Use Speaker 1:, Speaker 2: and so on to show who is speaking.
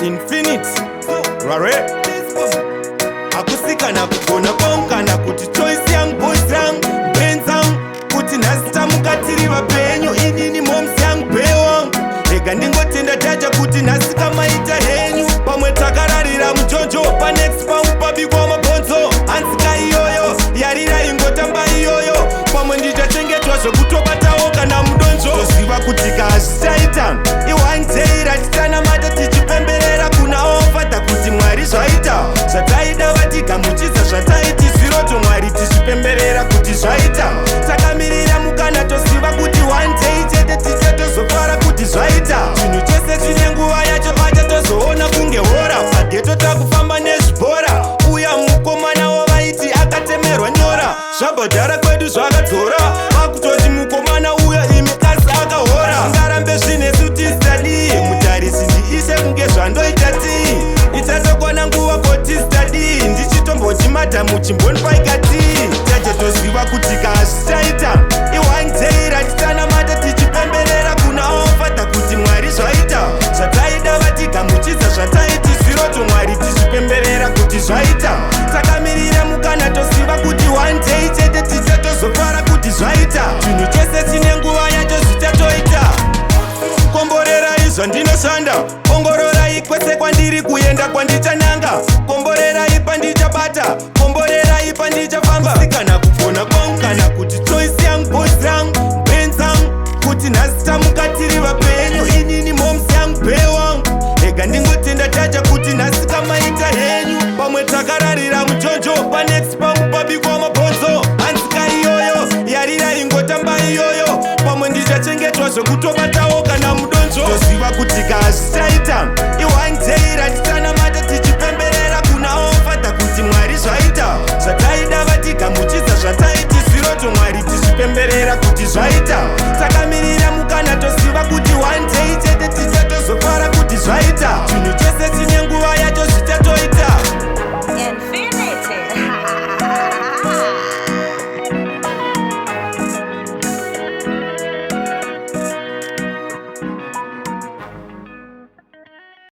Speaker 1: infinite rare akusikana kugona kwaungana kuti choice yangu boys rangu benzangu kuti nhasita mukatiri vapenyu inini moms yangu bewangu rega ndingotenda tacha kuti nhasika maita henyu pamwe takararira mujonjo panext pangu pabikwa mabhonzo hansika iyoyo yarira ingotamba iyoyo pamwe ndichachengetwa zvekutobatawo kana mudonzvo toziva kuti kazvichaita iwanzeira titanamata tichipemberera kuna ofadha kuti mwari zvaita zvataida vatigamuchidza zvataiti zviroto mwari tichipemberera kuti zvaita takamirira mukana toziva kuti one day chete tichatozofara kuti zvaita chinhu chose chine nguva yacho vachatozoona kunge hora pageto takufamba nezvibhora uya mukomana wavaiti akatemerwa nyora zvabhadhara kwedu zvakadzora vakutoti mukomana uya imikasi akahora ngarambe zvinesu tisitadii mutarisi ndiise kunge zvandoita tii itatokwana nguva kotistadii ndichitomboti madhamu chimbonipaikatii tachatoziva kuti kazvichaita iwanzeira titanamata tichipemberera kuna ofadha kuti mwari zvaita zvataida vatigamuchidza zvataiti zviroto mwari tichipemberera kuti zvaita takamirira mukana toziva kuti one day chete tichatozofara kuti zvaita chinhu chose chine nguva yacho zvichatoita komborera izvo ndinoshanda ongororai kwese kwandiri kuenda kwandichananga komborerai pandichabata komborerai pandichafamba sikana kugona kwangu kana kuti choice yangu boys rangu benzangu kuti nhasita mukatiri vapenyu inini moms yangu bewangu rega ndingotenda tacha kuti nhasika maita henyu pamwe takararira mujonjo panext pangu pabikwa mabhonzo hansika iyoyo yarira ingotamba iyoyo pamwe ndichachengetwa zvekutobatawo